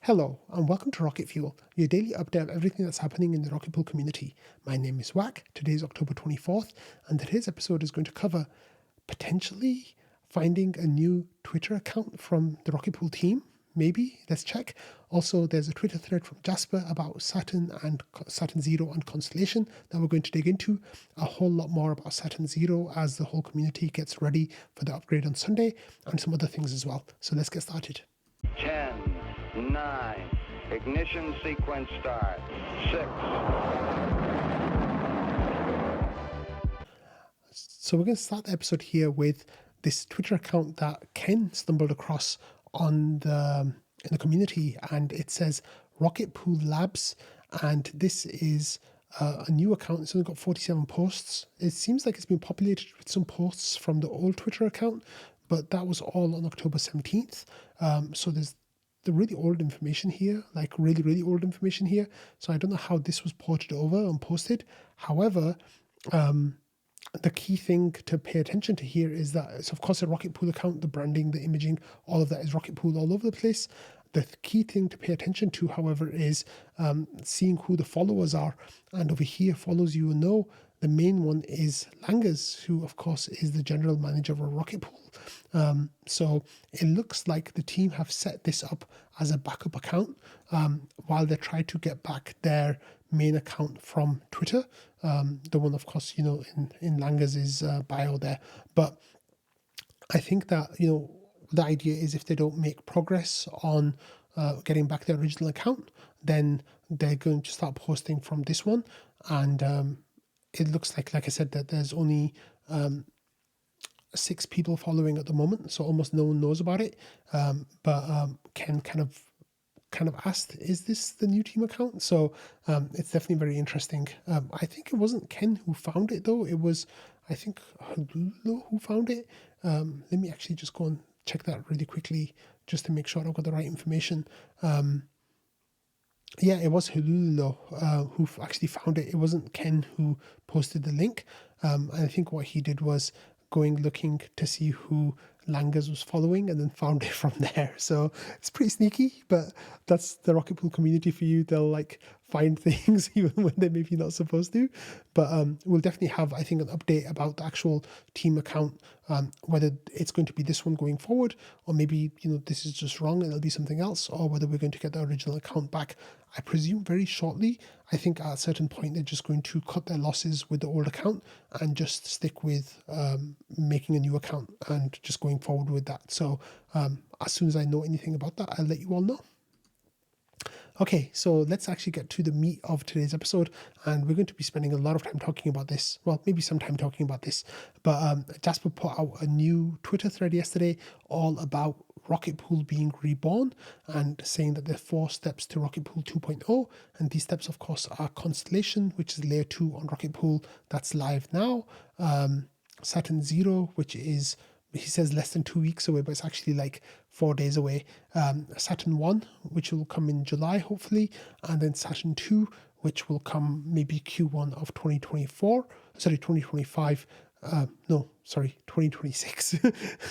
Hello, and welcome to Rocket Fuel, your daily update of everything that's happening in the Rocket Pool community. My name is Wack, today is October 24th, and today's episode is going to cover potentially finding a new Twitter account from the Rocket Pool team. Maybe, let's check. Also, there's a Twitter thread from Jasper about Saturn and Saturn Zero and Constellation that we're going to dig into. A whole lot more about Saturn Zero as the whole community gets ready for the upgrade on Sunday, and some other things as well. So let's get started. 10, 9, ignition sequence start, 6. So we're going to start the episode here with this Twitter account that Ken stumbled across in the community, and it says Rocket Pool Labs, and this is a new account. It's only got 47 posts. It seems like it's been populated with some posts from the old Twitter account, but that was all on October 17th. So there's the really old information here, like really old information here. So I don't know how this was ported over and posted. However, the key thing to pay attention to here is that it's of course a Rocket Pool account, the branding, the imaging, all of that is Rocket Pool all over the place. The key thing to pay attention to, however, is seeing who the followers are. And over here, follows you will know, the main one is Langers, who of course is the general manager of a Rocket Pool. So it looks like the team have set this up as a backup account while they try to get back their main account from Twitter. The one, of course, in Langers' bio there. But I think that, the idea is if they don't make progress on getting back their original account, then they're going to start posting from this one. And it looks like I said, that there's only 6 people following at the moment, so almost no one knows about it. But Ken kind of asked, is this the new team account? So it's definitely very interesting. I think it wasn't Ken who found it though. It was, I think, Hululo who found it. Let me actually just go and check that really quickly just to make sure I've got the right information. Yeah, it was Hululo who actually found it. It wasn't Ken who posted the link. And I think what he did was looking to see who Langers was following and then found it from there. So it's pretty sneaky, but that's the Rocket Pool community for you. They'll find things even when they're maybe not supposed to. But we'll definitely have, I think, an update about the actual team account, whether it's going to be this one going forward, or maybe, this is just wrong and it'll be something else, or whether we're going to get the original account back. I presume very shortly. I think at a certain point, they're just going to cut their losses with the old account and just stick with making a new account and just going forward with that. So as soon as I know anything about that, I'll let you all know. Okay, so let's actually get to the meat of today's episode, and we're going to be spending a lot of time talking about this. Well, maybe some time talking about this, but Jasper put out a new Twitter thread yesterday all about Rocket Pool being reborn and saying that there are 4 steps to Rocket Pool 2.0, and these steps, of course, are Constellation, which is layer 2 on Rocket Pool, that's live now, Saturn Zero, which is, he says, less than 2 weeks away, but it's actually 4 days away. Saturn 1, which will come in July, hopefully. And then Saturn 2, which will come maybe Q1 of 2025. 2026.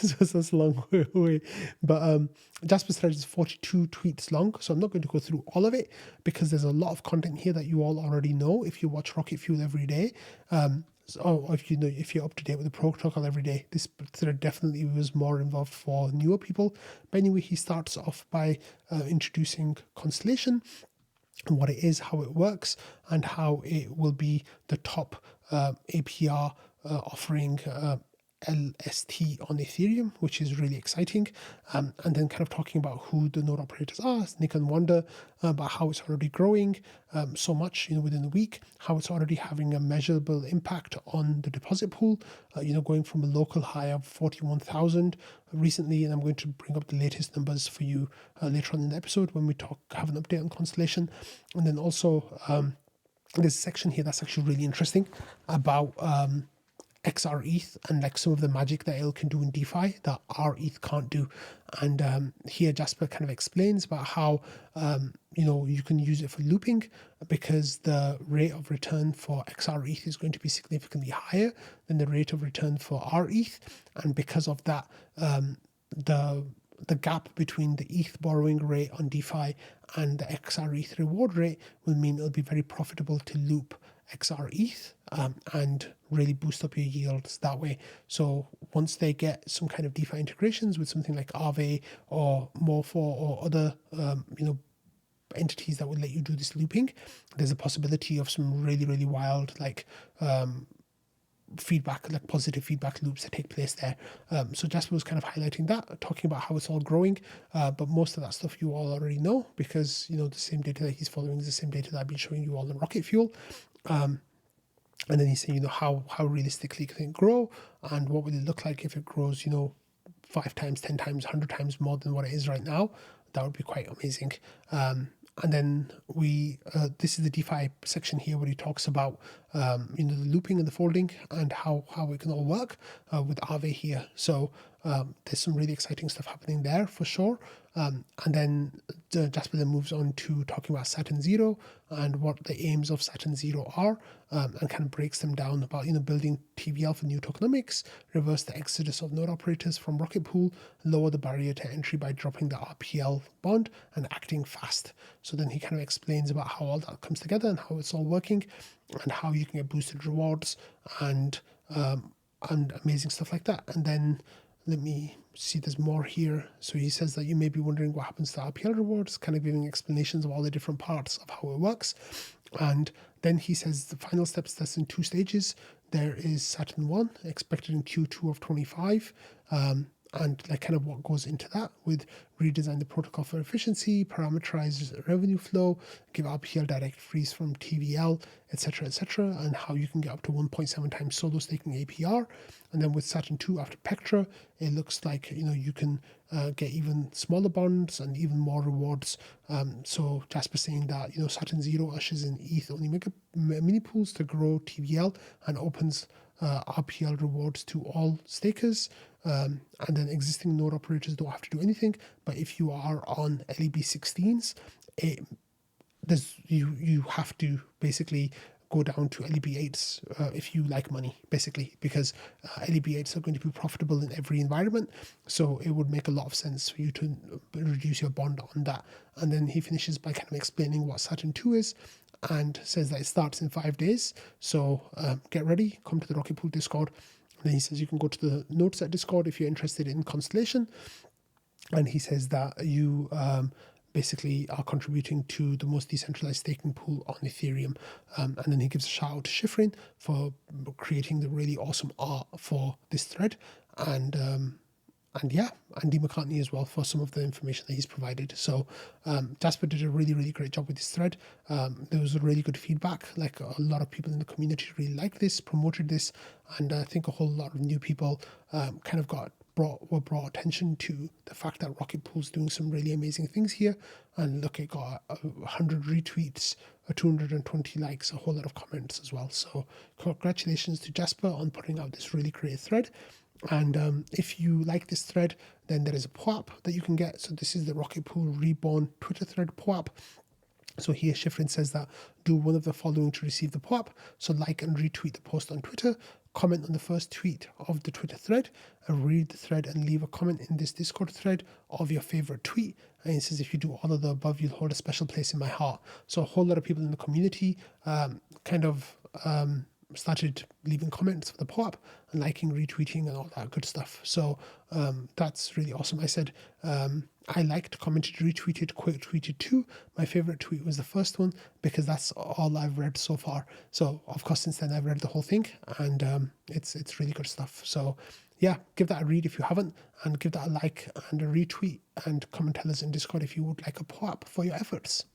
So that's a long way away. But Jasper's thread is 42 tweets long, so I'm not going to go through all of it because there's a lot of content here that you all already know if you watch Rocket Fuel every day. So if you're up to date with the protocol every day, this thread definitely was more involved for newer people. But anyway, he starts off by introducing Constellation and what it is, how it works, and how it will be the top APR offering LST on Ethereum, which is really exciting. And then kind of talking about who the node operators are, Nick and Wonder, about how it's already growing so much, within the week, how it's already having a measurable impact on the deposit pool, going from a local high of 41,000 recently. And I'm going to bring up the latest numbers for you later on in the episode when we have an update on Constellation. And then also there's a section here that's actually really interesting about xRETH and some of the magic that it can do in DeFi that rETH can't do. And here Jasper kind of explains about how you can use it for looping because the rate of return for xRETH is going to be significantly higher than the rate of return for rETH, and because of that the the gap between the ETH borrowing rate on DeFi and the XR ETH reward rate will mean it'll be very profitable to loop XR ETH and really boost up your yields that way. So once they get some kind of DeFi integrations with something like Aave or Morpho or other entities that would let you do this looping, there's a possibility of some really, really wild feedback, like positive feedback loops that take place there. So Jasper was kind of highlighting that, talking about how it's all growing, but most of that stuff you all already know, because the same data that he's following is the same data that I've been showing you all in Rocket Fuel. And then he's saying, how realistically can it grow, and what will it look like if it grows, 5 times, 10 times, 100 times more than what it is right now. That would be quite amazing. And then this is the DeFi section here where he talks about, the looping and the folding and how it can all work with Aave here. So there's some really exciting stuff happening there for sure. And then Jasper then moves on to talking about Saturn Zero and what the aims of Saturn Zero are, and kind of breaks them down about building TVL for new tokenomics, reverse the exodus of node operators from Rocket Pool, lower the barrier to entry by dropping the RPL bond, and acting fast. So then he kind of explains about how all that comes together and how it's all working, and how you can get boosted rewards and amazing stuff like that. And then let me see, there's more here. So he says that you may be wondering what happens to RPL rewards, kind of giving explanations of all the different parts of how it works. And then he says the final steps, that's in 2 stages. There is Saturn 1, expected in Q2 of 25. And like kind of what goes into that with redesign the protocol for efficiency, parameterize revenue flow, give RPL direct freeze from TVL, etc., and how you can get up to 1.7 times solo staking APR. And then with Saturn 2 after Pectra, it looks like you can get even smaller bonds and even more rewards. So Jasper saying that Saturn 0 ushers in ETH only mini pools to grow TVL and opens RPL rewards to all stakers. And then existing node operators don't have to do anything. But if you are on LEB 16s, you have to basically go down to LEB 8s if you like money, basically, because LEB 8s are going to be profitable in every environment. So it would make a lot of sense for you to reduce your bond on that. And then he finishes by kind of explaining what Saturn 2 is, and says that it starts in 5 days. So get ready, come to the Rocket Pool Discord. Then he says you can go to the Noteset Discord if you're interested in Constellation. And he says that you basically are contributing to the most decentralized staking pool on Ethereum. And then he gives a shout out to Schifrin for creating the really awesome art for this thread. And Andy McCartney as well for some of the information that he's provided. So Jasper did a really, really great job with this thread. There was a really good feedback. Like a lot of people in the community really liked this, promoted this, and I think a whole lot of new people kind of were brought attention to the fact that Rocket Pool's doing some really amazing things here. And look, it got 100 retweets, 220 likes, a whole lot of comments as well. So congratulations to Jasper on putting out this really great thread. And if you like this thread, then there is a POAP that you can get. So this is the Rocket Pool Reborn Twitter thread POAP. So here Schifrin says that do one of the following to receive the POAP. So like and retweet the post on Twitter, comment on the first tweet of the Twitter thread, and read the thread and leave a comment in this Discord thread of your favorite tweet. And it says if you do all of the above, you'll hold a special place in my heart. So a whole lot of people in the community started leaving comments for the POAP and liking, retweeting, and all that good stuff. So that's really awesome. I said I liked, commented, retweeted, quick tweeted too. My favorite tweet was the first one because that's all I've read so far. So of course since then I've read the whole thing, and it's really good stuff. So yeah, give that a read if you haven't, and give that a like and a retweet, and come and tell us in Discord if you would like a POAP for your efforts.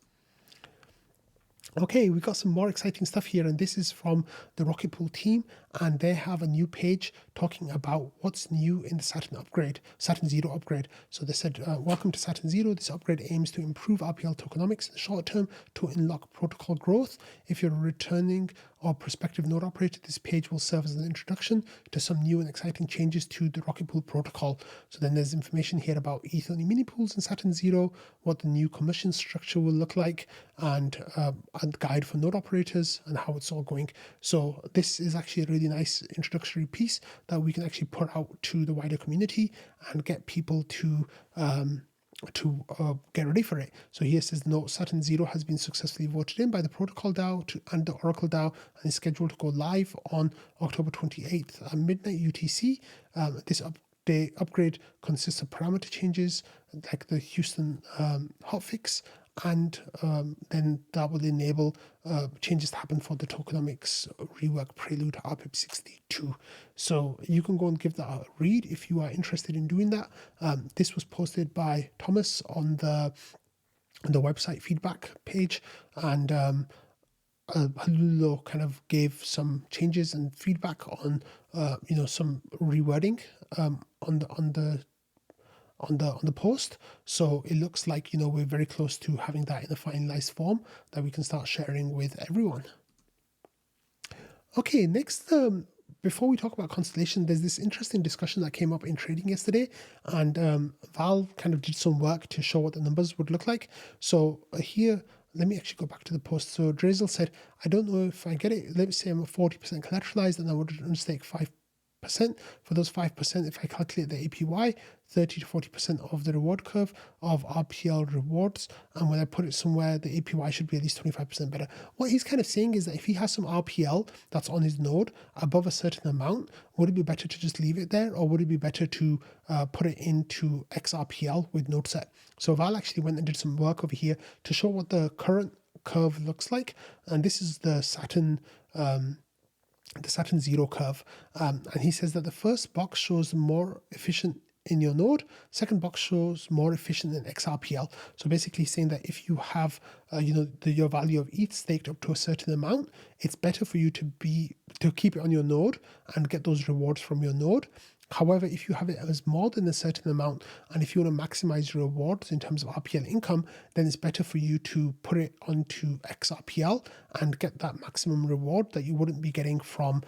Okay, we got some more exciting stuff here, and this is from the Rocket Pool team, and they have a new page talking about what's new in the Saturn Zero upgrade. So they said, welcome to Saturn Zero. This upgrade aims to improve RPL tokenomics in the short term to unlock protocol growth. If you're a returning or prospective node operator, this page will serve as an introduction to some new and exciting changes to the Rocket Pool protocol. So then there's information here about ETH-only mini pools in Saturn Zero, what the new commission structure will look like, and a guide for node operators and how it's all going. So this is actually a really nice introductory piece that we can actually put out to the wider community and get people to get ready for it. So here says, note, Saturn Zero has been successfully voted in by the Protocol DAO and the Oracle DAO and is scheduled to go live on October 28th at midnight UTC. This upgrade consists of parameter changes like the Houston hotfix, and then that will enable changes to happen for the tokenomics rework prelude RPIP 62. So you can go and give that a read if you are interested in doing that. This was posted by Thomas on the website feedback page, and Halulo kind of gave some changes and feedback on some rewording on the post. So it looks like we're very close to having that in a finalized form that we can start sharing with everyone. Okay, next, before we talk about Constellation, there's this interesting discussion that came up in trading yesterday, and Val kind of did some work to show what the numbers would look like. So here, let me actually go back to the post. So Drazel said, I don't know if I get it. Let's say I'm 40% collateralized and I would unstake 5%. For those 5%, if I calculate the APY, 30 to 40% of the reward curve of RPL rewards, and when I put it somewhere, the APY should be at least 25% better. What he's kind of saying is that if he has some RPL that's on his node above a certain amount, would it be better to just leave it there, or would it be better to put it into xRPL with node set? So Val actually went and did some work over here to show what the current curve looks like, and this is the Saturn Zero curve, and he says that the first box shows more efficient in your node, second box shows more efficient in xRPL. So basically saying that if you have your value of ETH staked up to a certain amount, it's better for you to keep it on your node and get those rewards from your node. However, if you have it as more than a certain amount, and if you want to maximize your rewards in terms of RPL income, then it's better for you to put it onto xRPL and get that maximum reward that you wouldn't be getting from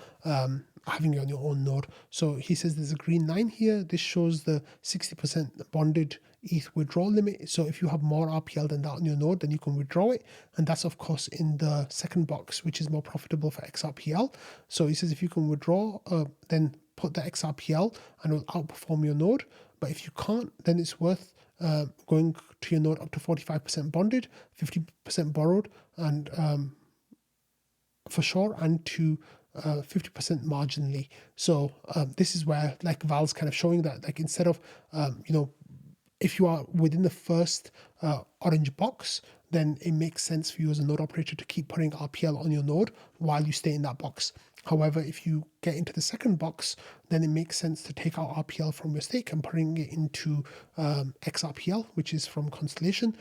having it on your own node. So he says there's a green line here. This shows the 60% bonded ETH withdrawal limit. So if you have more RPL than that on your node, then you can withdraw it. And that's, of course, in the second box, which is more profitable for xRPL. So he says if you can withdraw, then put the xRPL and it will outperform your node. But if you can't, then it's worth going to your node up to 45% bonded, 50% borrowed, and for sure, and to 50% marginally. So this is where like Val's kind of showing that like instead of if you are within the first orange box, then it makes sense for you as a node operator to keep putting RPL on your node while you stay in that box. However, if you get into the second box, then it makes sense to take out RPL from your stake and putting it into xRPL, which is from Constellation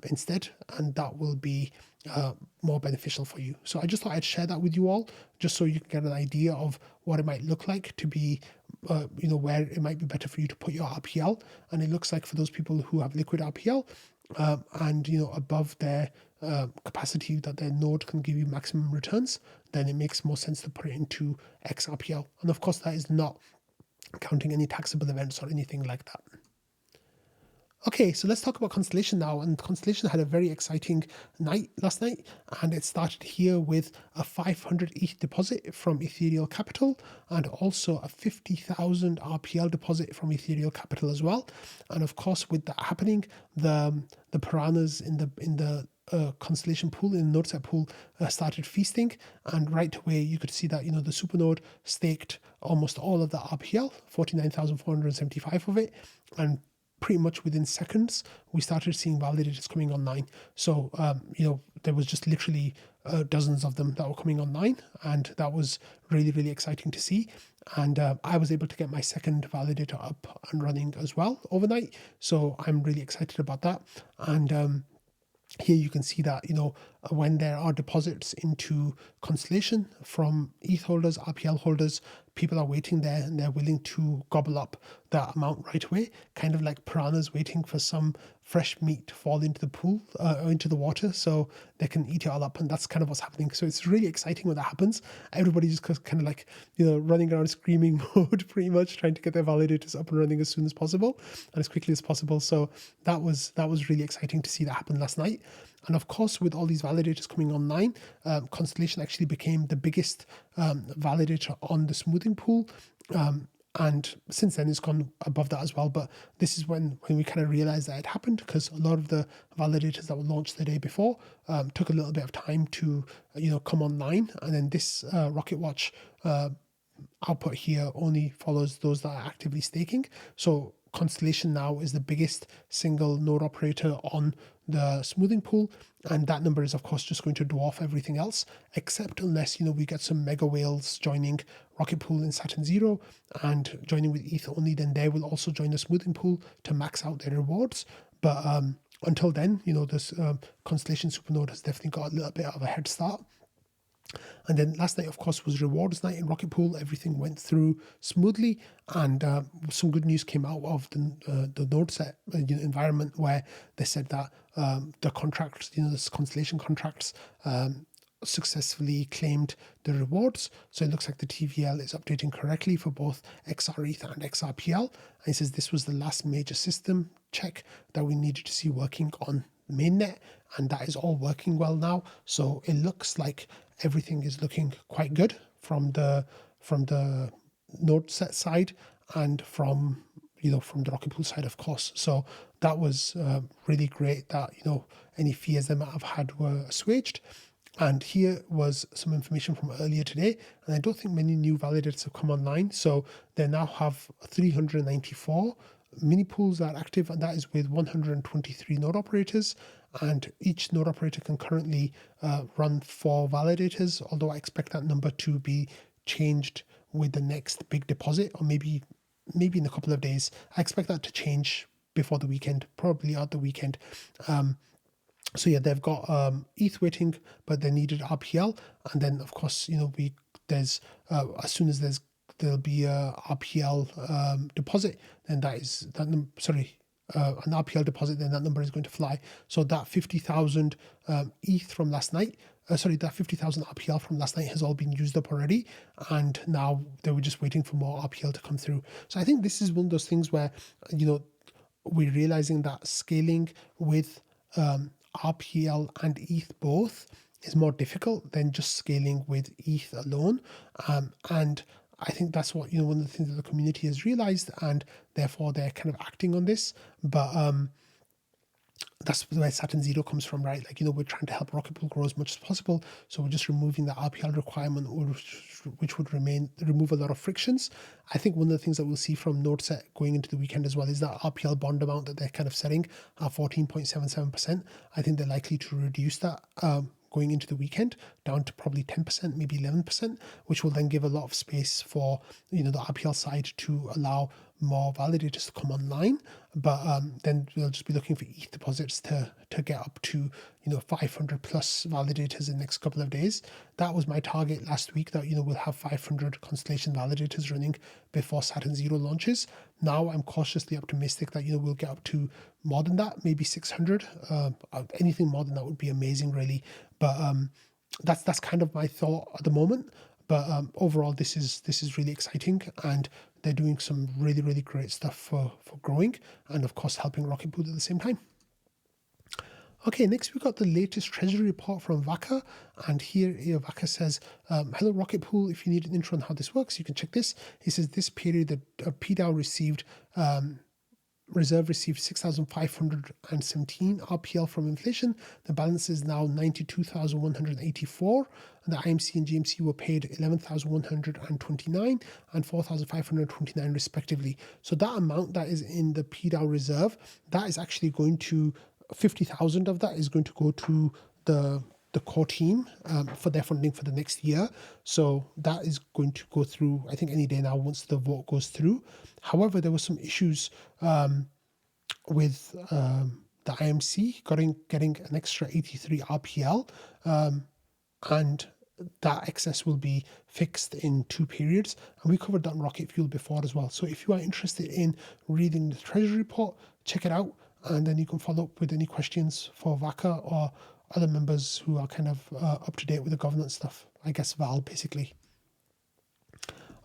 instead, and that will be more beneficial for you. So I just thought I'd share that with you all, just so you can get an idea of what it might look like to be, where it might be better for you to put your RPL. And it looks like for those people who have liquid RPL, and above their capacity that their node can give you maximum returns, then it makes more sense to put it into xRPL. And of course, that is not counting any taxable events or anything like that. Okay, so let's talk about Constellation now. And Constellation had a very exciting night last night, and it started here with a 500 ETH deposit from Ethereum Capital, and also a 50,000 RPL deposit from Ethereum Capital as well. And of course, with that happening, the piranhas in the Constellation pool, in the node set pool, started feasting, and right away you could see that the supernode staked almost all of the RPL, 49,475 of it, and pretty much within seconds, we started seeing validators coming online. So, there was just literally dozens of them that were coming online, and that was really, really exciting to see. And I was able to get my second validator up and running as well overnight. So I'm really excited about that. And here you can see that, when there are deposits into Constellation from ETH holders, RPL holders, people are waiting there and they're willing to gobble up that amount right away, kind of like piranhas waiting for some fresh meat to fall into the pool or into the water so they can eat it all up. And that's kind of what's happening. So it's really exciting when that happens. Everybody just kind of like, running around screaming mode, pretty much trying to get their validators up and running as soon as possible and as quickly as possible. So that was really exciting to see that happen last night. And of course, with all these validators coming online, Constellation actually became the biggest validator on the smoothing pool. And since then, it's gone above that as well. But this is when we kind of realized that it happened, because a lot of the validators that were launched the day before took a little bit of time to, come online. And then this Rocket Watch output here only follows those that are actively staking. So Constellation now is the biggest single node operator on the smoothing pool, and that number is of course just going to dwarf everything else, except unless we get some mega whales joining Rocket Pool in Saturn 0 and joining with ETH only, then they will also join the smoothing pool to max out their rewards. But until then, this Constellation Supernode has definitely got a little bit of a head start. And then last night, of course, was rewards night in Rocket Pool. Everything went through smoothly, and some good news came out of the node set environment, where they said that the contracts, the Constellation contracts, successfully claimed the rewards. So it looks like the TVL is updating correctly for both XRETH and xRPL. And it says this was the last major system check that we needed to see working on mainnet, and that is all working well now. So it looks like everything is looking quite good from the node set side and from the Rocket Pool side, of course. So that was really great that any fears they might have had were assuaged. And here was some information from earlier today, and I don't think many new validators have come online. So they now have 394 mini pools that are active, and that is with 123 node operators. And each node operator can currently run 4 validators, although I expect that number to be changed with the next big deposit, or maybe in a couple of days. I expect that to change before the weekend, probably at the weekend. So yeah, they've got ETH waiting, but they needed RPL, and then of course there's as soon as there'll be a RPL deposit, then an RPL deposit, then that number is going to fly. So that 50,000 ETH from last night, that 50,000 RPL from last night has all been used up already, and now they were just waiting for more RPL to come through. So I think this is one of those things where we're realizing that scaling with RPL and ETH both is more difficult than just scaling with ETH alone. And I think that's what, one of the things that the community has realized, and therefore they're kind of acting on this. But that's where Saturn 0 comes from, right? We're trying to help Rocket Pool grow as much as possible. So we're just removing the RPL requirement, which would remove a lot of frictions. I think one of the things that we'll see from NodeSet going into the weekend as well is that RPL bond amount that they're kind of setting at 14.77%. I think they're likely to reduce that going into the weekend down to probably 10%, maybe 11%, which will then give a lot of space for the RPL side to allow more validators to come online. But then we'll just be looking for ETH deposits to get up to 500 plus validators in the next couple of days. That was my target last week, that we'll have 500 Constellation validators running before Saturn 0 launches. Now I'm cautiously optimistic that we'll get up to more than that, maybe 600. Anything more than that would be amazing, really. But that's kind of my thought at the moment. But overall, this is really exciting, and they're doing some really, really great stuff for growing, and of course helping Rocket Pool at the same time. Okay, next we got the latest treasury report from Vaca, and here Vaca says, hello Rocket Pool, if you need an intro on how this works, you can check this. He says this period the pDAO received Reserve received 6,517 RPL from inflation. The balance is now 92,184. And the IMC and GMC were paid 11,129 and 4,529 respectively. So that amount that is in the pDAO reserve, that is actually going to, 50,000 of that is going to go to the core team for their funding for the next year. So that is going to go through, I think, any day now once the vote goes through. However, there were some issues with the the IMC getting an extra 83 RPL, and that excess will be fixed in 2 periods. And we covered that on Rocket Fuel before as well. So if you are interested in reading the treasury report, check it out, and then you can follow up with any questions for Vaka or other members who are kind of up to date with the governance stuff. I guess Val, basically.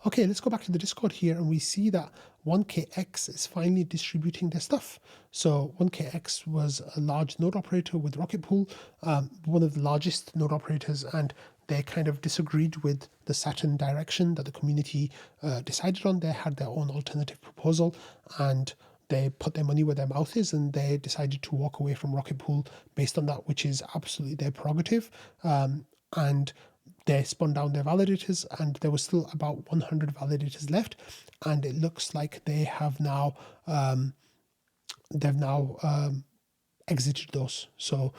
Okay, let's go back to the Discord here, and we see that 1KX is finally distributing their stuff. So 1KX was a large node operator with Rocket Pool, one of the largest node operators, and they kind of disagreed with the Saturn direction that the community decided on. They had their own alternative proposal, and they put their money where their mouth is, and they decided to walk away from Rocket Pool based on that, which is absolutely their prerogative. And they spun down their validators, and there was still about 100 validators left, and it looks like they have now exited those. So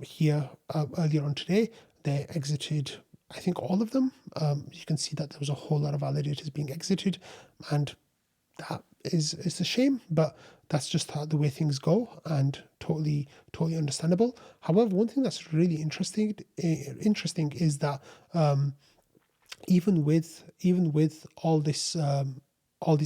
here earlier on today, they exited, I think, all of them. You can see that there was a whole lot of validators being exited, and that is a shame, but that's just how the way things go, and totally understandable. However, one thing that's really interesting is that even with all these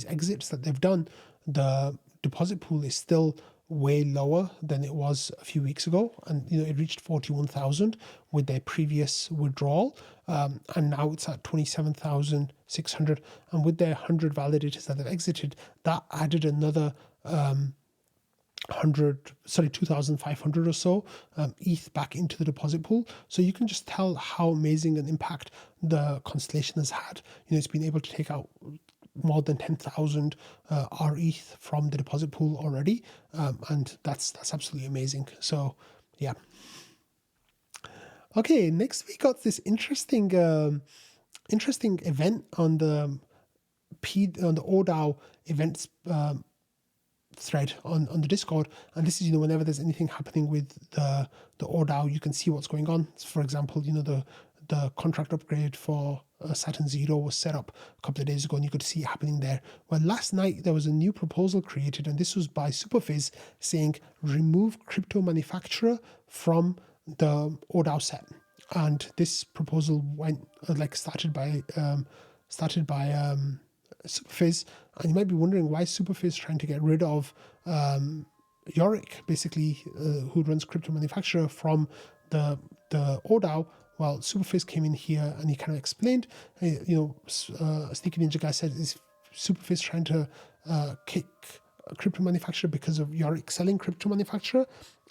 exits that they've done, the deposit pool is still way lower than it was a few weeks ago, and it reached 41,000 with their previous withdrawal, and now it's at 27,600. And with their 100 validators that have exited, that added another 2,500 or so ETH back into the deposit pool. So you can just tell how amazing an impact the Constellation has had. It's been able to take out more than 10,000 RETH from the deposit pool already, and that's absolutely amazing. So yeah. Okay, next we got this interesting event on the oDAO events thread on the Discord, and this is whenever there's anything happening with the oDAO, you can see what's going on. For example, the contract upgrade for Saturn 0 was set up a couple of days ago, and you could see it happening there. Well, last night there was a new proposal created, and this was by Superfizz, saying remove crypto manufacturer from the oDAO set. And this proposal went started by Superfizz, and you might be wondering why Superfizz is trying to get rid of Yorick, basically, who runs crypto manufacturer, from the oDAO. Well, Superfizz came in here and he kind of explained, Sneaky Ninja Guy said, is Superfizz trying to kick crypto manufacturer because of Yorick selling crypto manufacturer?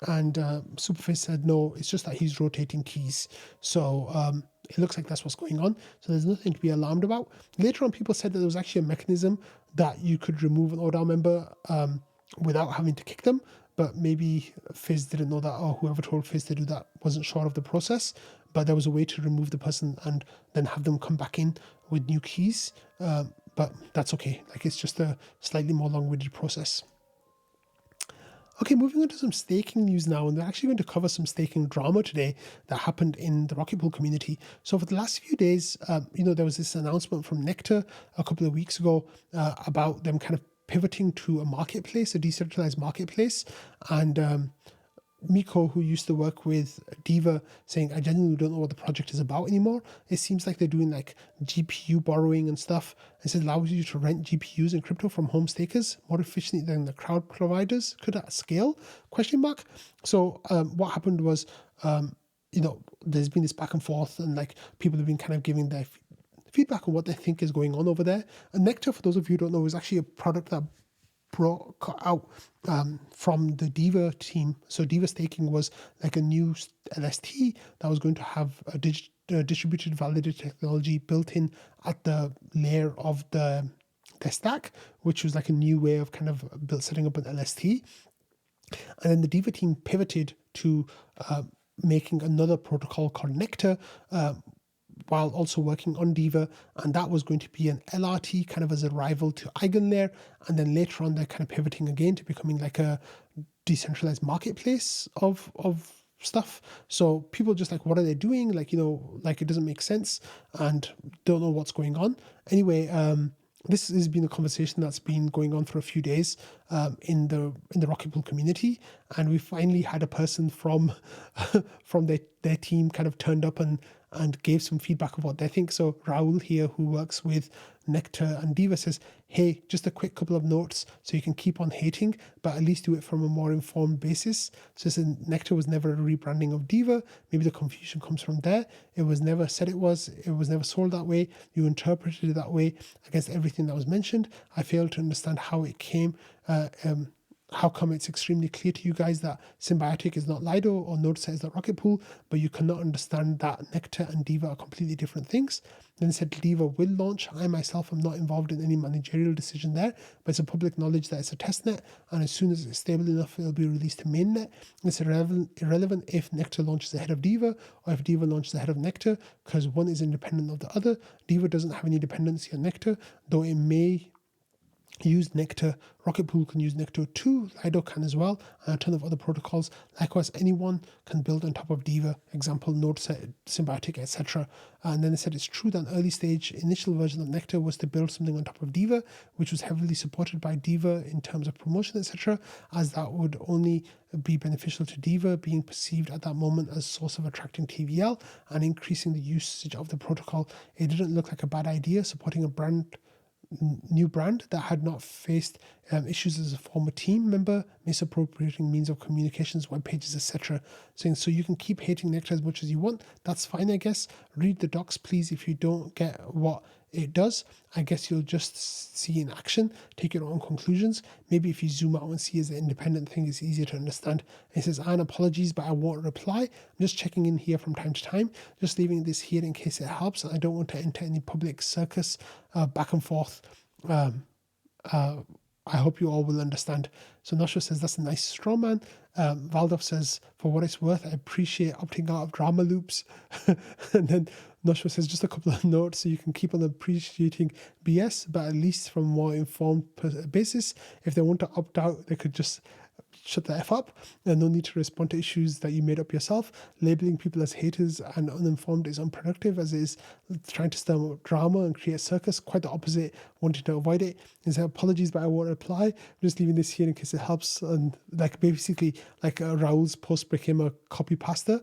And Superfizz said, no, it's just that he's rotating keys. So it looks like that's what's going on. So there's nothing to be alarmed about. Later on, people said that there was actually a mechanism that you could remove an oDAO member without having to kick them. But maybe Fizz didn't know that, or whoever told Fizz to do that wasn't sure of the process. But there was a way to remove the person and then have them come back in with new keys. But that's okay. It's just a slightly more long-winded process. Okay, moving on to some staking news now, and we're actually going to cover some staking drama today that happened in the Rocket Pool community. So for the last few days, there was this announcement from Nektar a couple of weeks ago about them kind of pivoting to a marketplace, a decentralized marketplace, and Miko, who used to work with Diva, saying, I genuinely don't know what the project is about anymore. It seems like they're doing GPU borrowing and stuff. It allows you to rent GPUs in crypto from home stakers more efficiently than the crowd providers could at scale, ? So what happened was, there's been this back and forth, and people have been kind of giving their feedback on what they think is going on over there. And Nektar, for those of you who don't know, is actually a product that brought out from the Diva team. So Diva staking was a new LST that was going to have a distributed validator technology built in at the layer of their stack, which was a new way of kind of setting up an LST. And then the Diva team pivoted to making another protocol called Nektar, while also working on Diva, and that was going to be an LRT kind of as a rival to EigenLayer, and then later on they're kind of pivoting again to becoming a decentralized marketplace of stuff. So people just what are they doing? It doesn't make sense, and don't know what's going on. Anyway, this has been a conversation that's been going on for a few days in the Rocket Pool community, and we finally had a person from from their team kind of turned up and gave some feedback of what they think. So Raul here, who works with Nektar and Diva, says, hey, just a quick couple of notes so you can keep on hating, but at least do it from a more informed basis. So Nektar was never a rebranding of Diva. Maybe the confusion comes from there. It was never said it was never sold that way. You interpreted it that way against everything that was mentioned. I failed to understand how it came. How come it's extremely clear to you guys that Symbiotic is not Lido or NodeSet is not Rocket Pool, but you cannot understand that Nektar and Diva are completely different things? Then it said Diva will launch. I myself am not involved in any managerial decision there, but it's a public knowledge that it's a testnet, and as soon as it's stable enough, it'll be released to mainnet. It's irrelevant if Nektar launches ahead of Diva or if Diva launches ahead of Nektar, because one is independent of the other. Diva doesn't have any dependency on Nektar, though it may use Nektar. Rocket Pool can use Nektar too. Lido can as well, and a ton of other protocols. Likewise, anyone can build on top of Diva, example, NodeSet, Symbiotic, etc. And then they said it's true that an early stage initial version of Nektar was to build something on top of Diva, which was heavily supported by Diva in terms of promotion, etc., as that would only be beneficial to Diva, being perceived at that moment as a source of attracting TVL and increasing the usage of the protocol. It didn't look like a bad idea, supporting a new brand that had not faced issues as a former team member, misappropriating means of communications, web pages, etc. Saying, so you can keep hating Nektar as much as you want. That's fine, I guess. Read the docs, please, if you don't get what it does. I guess you'll just see in action, take your own conclusions. Maybe if you zoom out and see as an independent thing, it's easier to understand. And he says, and apologies, but I won't reply. I'm just checking in here from time to time, just leaving this here in case it helps. I don't want to enter any public circus back and forth. I hope you all will understand. So Noshua says, that's a nice straw man. Valdov says, for what it's worth, I appreciate opting out of drama loops. And then Noshua says, just a couple of notes so you can keep on appreciating BS, but at least from a more informed basis. If they want to opt out, they could just shut the F up, and no need to respond to issues that you made up yourself. Labeling people as haters and uninformed is unproductive, as it is trying to stir up drama and create a circus. Quite the opposite, wanting to avoid it. He said, apologies, but I won't reply. I'm just leaving this here in case it helps. And like basically, like Raul's post became a copy pasta,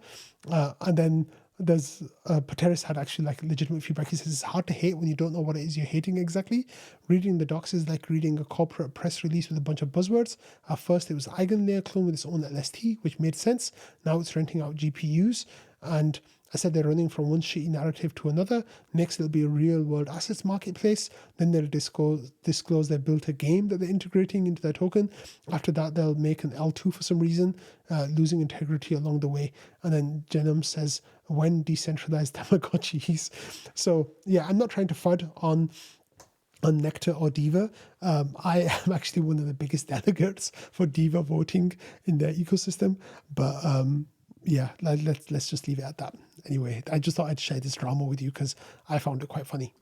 and then there's Pateris had actually like legitimate feedback. He says it's hard to hate when you don't know what it is you're hating exactly. Reading the docs is like reading a corporate press release with a bunch of buzzwords. At first it was Eigenlayer clone with its own LST, which made sense. Now it's renting out GPUs, and I said they're running from one shitty narrative to another. Next, it'll be a real-world assets marketplace. Then they'll disclose they built a game that they're integrating into their token. After that, they'll make an L2 for some reason, losing integrity along the way. And then Genome says, when decentralized Tamagotchis. So, yeah, I'm not trying to FUD on Nektar or Diva. I am actually one of the biggest delegates for Diva voting in their ecosystem. But yeah, let's just leave it at that. Anyway, I just thought I'd share this drama with you because I found it quite funny.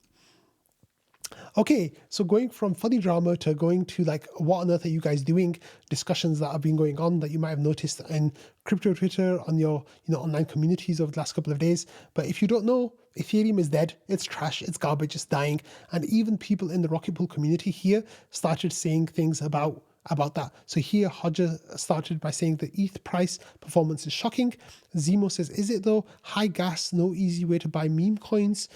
Okay, so going from funny drama to going to like, what on earth are you guys doing? Discussions that have been going on that you might have noticed in crypto Twitter, on your online communities over the last couple of days. But if you don't know, Ethereum is dead. It's trash. It's garbage. It's dying. And even people in the Rocket Pool community here started saying things about that. So here, Hodger started by saying the ETH price performance is shocking. Zemo says, is it though? High gas, no easy way to buy meme coins.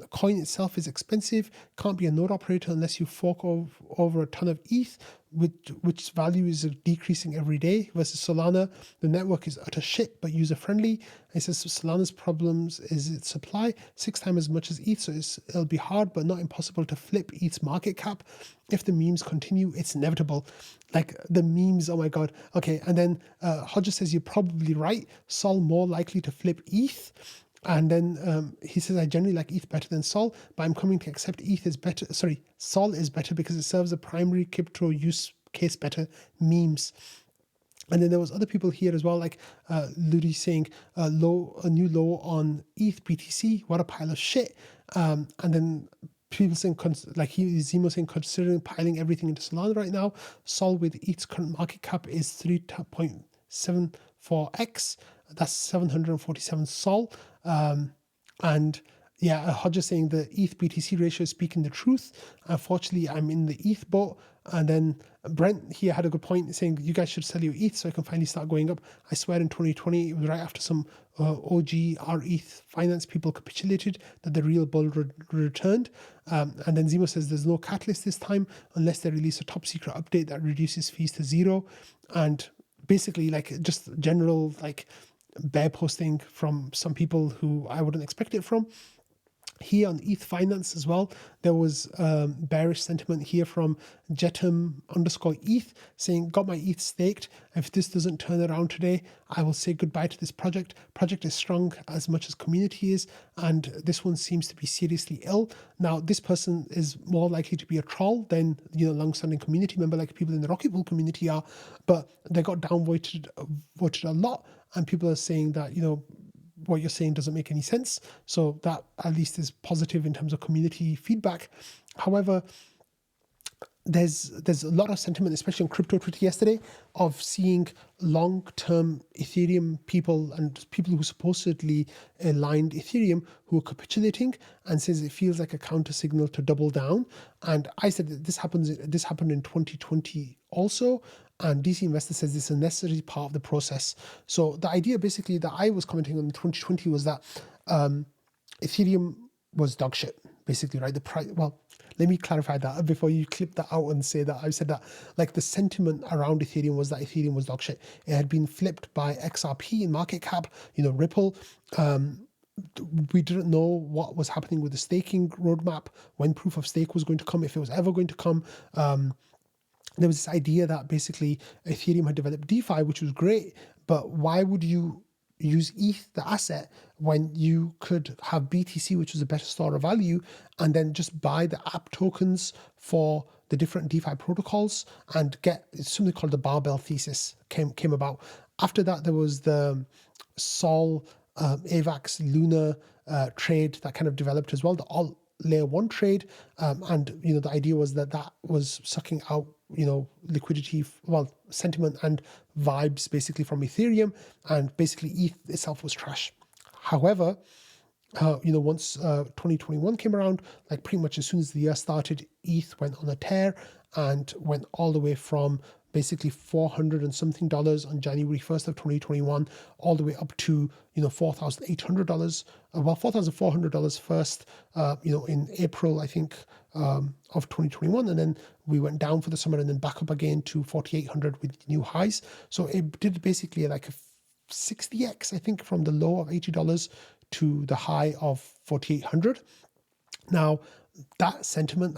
Coin itself is expensive. Can't be a node operator unless you fork over a ton of ETH, which value is decreasing every day. Versus Solana, the network is utter shit but user friendly. It says Solana's problems is its supply, 6 times as much as ETH, so it'll be hard but not impossible to flip ETH's market cap. If the memes continue, it's inevitable. Like the memes, oh my god. Okay, and then Hodges says you're probably right. Sol more likely to flip ETH. And then he says, I generally like ETH better than Sol, but I'm coming to accept ETH is better. Sorry, Sol is better because it serves a primary crypto use case better, memes. And then there was other people here as well, like Ludi saying a new low on ETH BTC. What a pile of shit. And then people saying, like Zemo saying, considering piling everything into Solana right now, Sol with ETH's current market cap is 3.74x. That's 747 Sol. And Yeah, Hodge is saying the ETH BTC ratio is speaking the truth. Unfortunately, I'm in the ETH boat. And then Brent here had a good point saying you guys should sell your ETH so I can finally start going up. I swear in 2020, it was right after some OG ETH finance people capitulated that the real bull returned. And then Zemo says there's no catalyst this time unless they release a top secret update that reduces fees to zero. And basically, like, just general, like, bear posting from some people who I wouldn't expect it from. Here on ETH Finance as well, there was bearish sentiment here from Jetum_ETH saying, got my ETH staked. If this doesn't turn around today, I will say goodbye to this project. Project is strong as much as community is, and this one seems to be seriously ill. Now, this person is more likely to be a troll than, long-standing community member like people in the Rocket Pool community are, but they got voted a lot, and people are saying that, what you're saying doesn't make any sense. So that at least is positive in terms of community feedback. However, there's a lot of sentiment, especially on crypto Twitter yesterday, of seeing long-term Ethereum people and people who supposedly aligned Ethereum who are capitulating and says it feels like a counter signal to double down. And I said that this happened in 2020 also. And DC Investor says this is a necessary part of the process. So the idea basically that I was commenting on in 2020 was that Ethereum was dog shit, basically, right? The price, well, let me clarify that before you clip that out and say that. I said that, like, the sentiment around Ethereum was that Ethereum was dog shit. It had been flipped by XRP in market cap, Ripple. We didn't know what was happening with the staking roadmap, when proof of stake was going to come, if it was ever going to come. There was this idea that basically Ethereum had developed DeFi, which was great, but why would you use ETH, the asset, when you could have BTC, which was a better store of value, and then just buy the app tokens for the different DeFi protocols and get something called the barbell thesis came about. After that, there was the Sol, AVAX, Luna trade that kind of developed as well, the all layer one trade, and the idea was that was sucking out liquidity, sentiment and vibes basically from Ethereum, and basically ETH itself was trash. However, once 2021 came around, like pretty much as soon as the year started, ETH went on a tear and went all the way from basically $400 and something on January 1st of 2021, all the way up to, $4,800, $4,400 first, in April, I think, of 2021. And then we went down for the summer and then back up again to 4,800 with new highs. So it did basically like a 60x, I think, from the low of $80 to the high of 4,800. Now, that sentiment,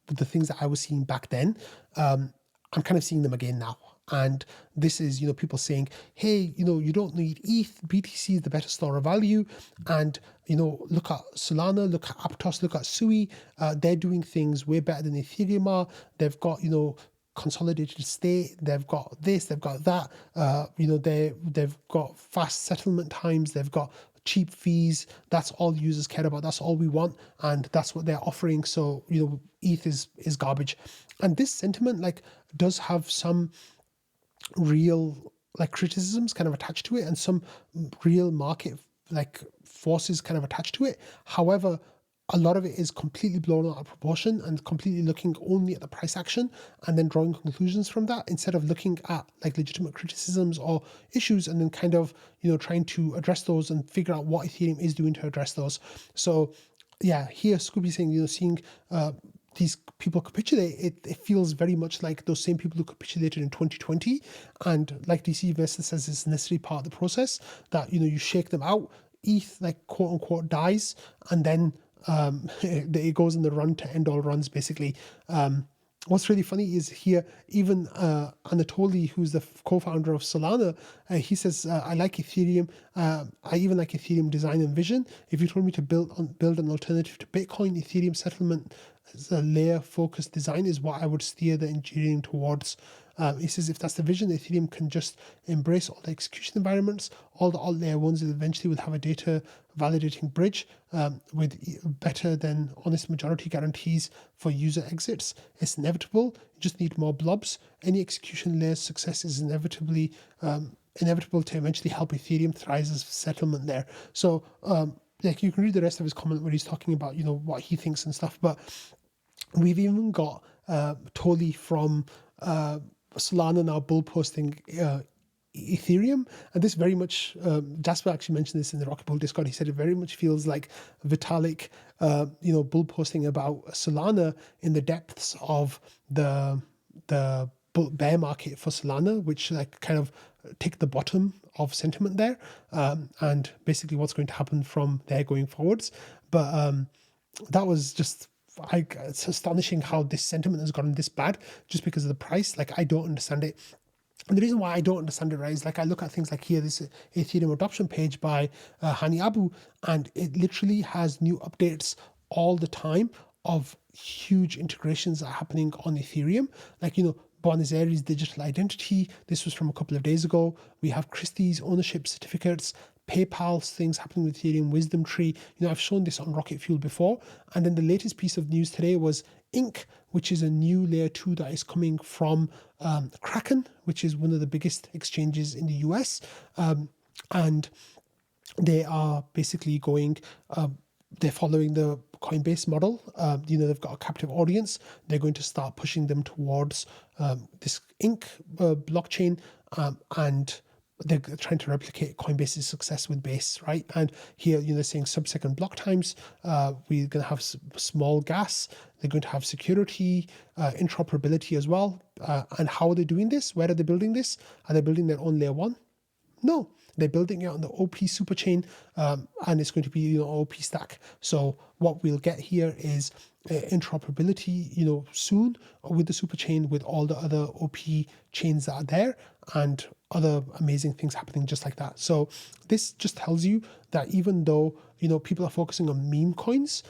the things that I was seeing back then, I'm kind of seeing them again now. And this is, people saying, hey, you don't need ETH, BTC is the better store of value. And, look at Solana, look at Aptos, look at Sui. They're doing things way better than Ethereum are. They've got, consolidated state, they've got this, they've got that. They've got fast settlement times, they've got cheap fees. That's all users care about. That's all we want, and that's what they're offering. So ETH is garbage. And this sentiment does have some real criticisms kind of attached to it, and some real market forces kind of attached to it. However, a lot of it is completely blown out of proportion and completely looking only at the price action and then drawing conclusions from that, instead of looking at legitimate criticisms or issues and then kind of, trying to address those and figure out what Ethereum is doing to address those. So yeah, here Scooby saying, seeing these people capitulate, it feels very much like those same people who capitulated in 2020. And like DC Investor says, it's a necessary part of the process that, you shake them out. ETH, quote unquote, dies, and then it goes in the run to end all runs, basically. What's really funny is here, even Anatoly, who's the co-founder of Solana, he says, I like Ethereum. I even like Ethereum design and vision. If you told me to build an alternative to Bitcoin, Ethereum settlement as a layer-focused design is what I would steer the engineering towards. He says if that's the vision, Ethereum can just embrace all the execution environments. All the alt layer ones eventually will have a data validating bridge with better than honest majority guarantees for user exits. It's inevitable. You just need more blobs. Any execution layer's success is inevitable to eventually help Ethereum thrive as a settlement there. So like you can read the rest of his comment where he's talking about, what he thinks and stuff. But we've even got Tolly from Solana now bull posting Ethereum, and this very much Jasper actually mentioned this in the Rocket Bull Discord. He said it very much feels like Vitalik bull posting about Solana in the depths of the bear market for Solana, which like kind of tick the bottom of sentiment there, and basically what's going to happen from there going forwards. But that was just, it's astonishing how this sentiment has gotten this bad just because of the price. Like, I don't understand it. And the reason why I don't understand it, right, is like I look at things like here, this Ethereum adoption page by Hani Abu, and it literally has new updates all the time of huge integrations that are happening on Ethereum. Like, Buenos Aires digital identity. This was from a couple of days ago. We have Christie's ownership certificates, PayPal's things happening with Ethereum, Wisdom Tree. I've shown this on Rocket Fuel before. And then the latest piece of news today was Inc., which is a new layer 2 that is coming from Kraken, which is one of the biggest exchanges in the US. And they are basically going, they're following the Coinbase model. They've got a captive audience. They're going to start pushing them towards this Inc. Blockchain, and they're trying to replicate Coinbase's success with Base, right? And here, they're saying sub-second block times. We're going to have small gas. They're going to have security, interoperability as well. And how are they doing this? Where are they building this? Are they building their own layer 1? No, they're building it on the OP superchain, and it's going to be OP stack. So what we'll get here is interoperability, soon with the superchain, with all the other OP chains that are there, and other amazing things happening just like that. So this just tells you that even though people are focusing on meme coins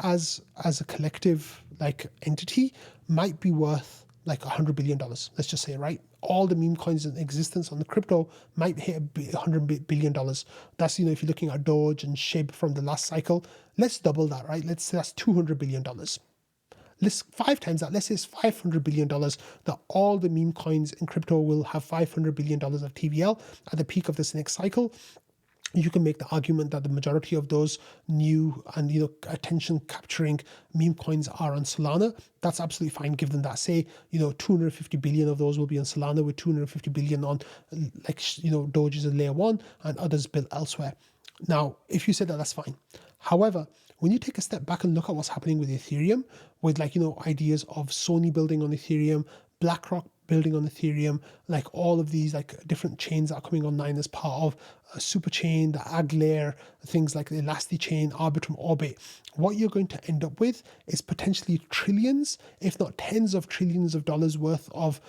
as a collective like entity might be worth like $100 billion. Let's just say, right? All the meme coins in existence on the crypto might hit $100 billion. That's, if you're looking at Doge and SHIB from the last cycle, let's double that, right? Let's say that's $200 billion. Let's 5 times that. Let's say it's $500 billion, that all the meme coins in crypto will have $500 billion of TVL at the peak of this next cycle. You can make the argument that the majority of those new and attention capturing meme coins are on Solana. That's absolutely fine. Give them that. Say 250 billion of those will be on Solana, with 250 billion on Doge is a layer 1 and others built elsewhere. Now, if you said that, that's fine. However, when you take a step back and look at what's happening with Ethereum, with ideas of Sony building on Ethereum, BlackRock building on Ethereum, like all of these different chains that are coming online as part of a super chain, the Ag layer, things like the Elasti chain, Arbitrum, Orbit, what you're going to end up with is potentially trillions, if not tens of trillions of dollars worth of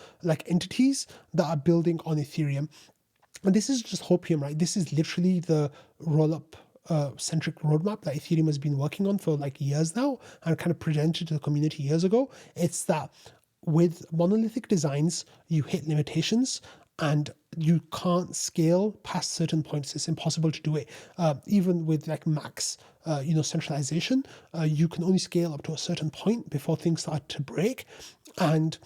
entities that are building on Ethereum. And this is just hopium, right? This is literally the roll-up centric roadmap that Ethereum has been working on for years now, and kind of presented to the community years ago. It's that with monolithic designs, you hit limitations and you can't scale past certain points. It's impossible to do it. Even with max, centralization, you can only scale up to a certain point before things start to break. And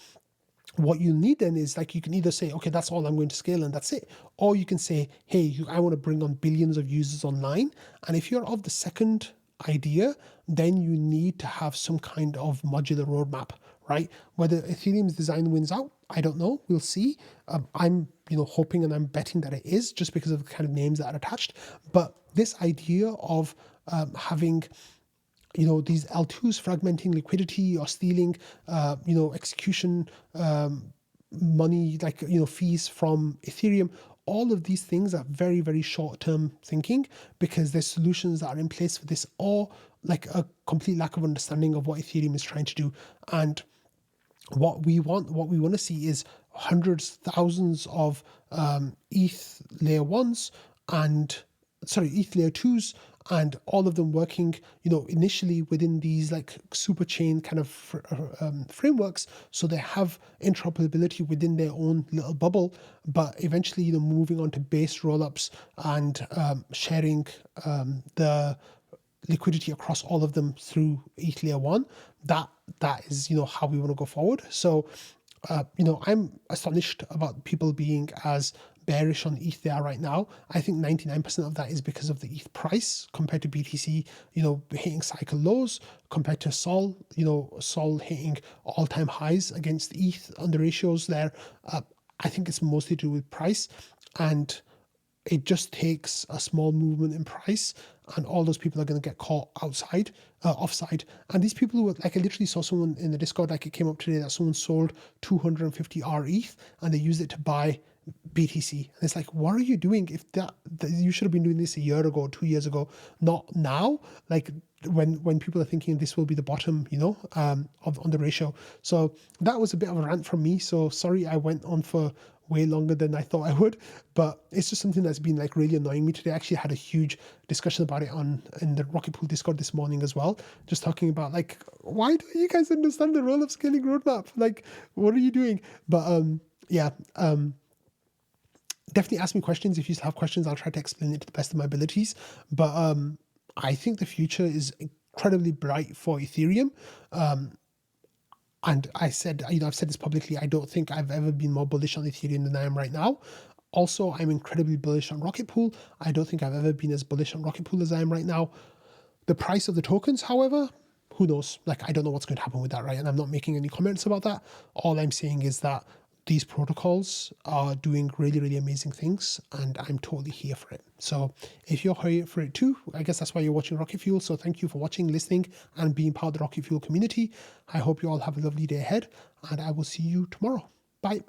what you need then is you can either say, okay, that's all I'm going to scale and that's it. Or you can say, hey, I want to bring on billions of users online. And if you're of the second idea, then you need to have some kind of modular roadmap, right? Whether Ethereum's design wins out, I don't know. We'll see. I'm, hoping and I'm betting that it is, just because of the kind of names that are attached. But this idea of having these L2s fragmenting liquidity or stealing, execution money, fees from Ethereum, all of these things are very, very short-term thinking, because there's solutions that are in place for this, or a complete lack of understanding of what Ethereum is trying to do. And what we want to see is hundreds, thousands of ETH layer 1s and ETH layer 2s, and all of them working, initially within these super chain kind of frameworks, so they have interoperability within their own little bubble, but eventually, moving on to base rollups and sharing the liquidity across all of them through ETH layer 1. That is, how we want to go forward. So, I'm astonished about people being as bearish on ETH they are right now, I think 99% of that is because of the ETH price compared to BTC, hitting cycle lows, compared to Sol, Sol hitting all-time highs against ETH on the ratios there. I think it's mostly to do with price, and it just takes a small movement in price and all those people are going to get caught offside. And these people who, like, I literally saw someone in the Discord, like, it came up today that someone sold 250 R ETH and they used it to buy BTC. And it's like, what are you doing? If that you should have been doing this a year ago, 2 years ago, not now. Like, when people are thinking this will be the bottom, on the ratio. So that was a bit of a rant from me. So sorry I went on for way longer than I thought I would, but it's just something that's been like really annoying me today. I actually had a huge discussion about it in the Rocket Pool Discord this morning as well, just talking about, like, why don't you guys understand the roll-up scaling roadmap? Like, what are you doing? But definitely ask me questions. If you have questions, I'll try to explain it to the best of my abilities. But I think the future is incredibly bright for Ethereum. And I said, I've said this publicly, I don't think I've ever been more bullish on Ethereum than I am right now. Also, I'm incredibly bullish on Rocket Pool. I don't think I've ever been as bullish on Rocket Pool as I am right now. The price of the tokens, however, who knows? Like, I don't know what's going to happen with that, right? And I'm not making any comments about that. All I'm saying is that these protocols are doing really, really amazing things, and I'm totally here for it. So if you're here for it too, I guess that's why you're watching Rocket Fuel. So thank you for watching, listening, and being part of the Rocket Fuel community. I hope you all have a lovely day ahead, and I will see you tomorrow. Bye.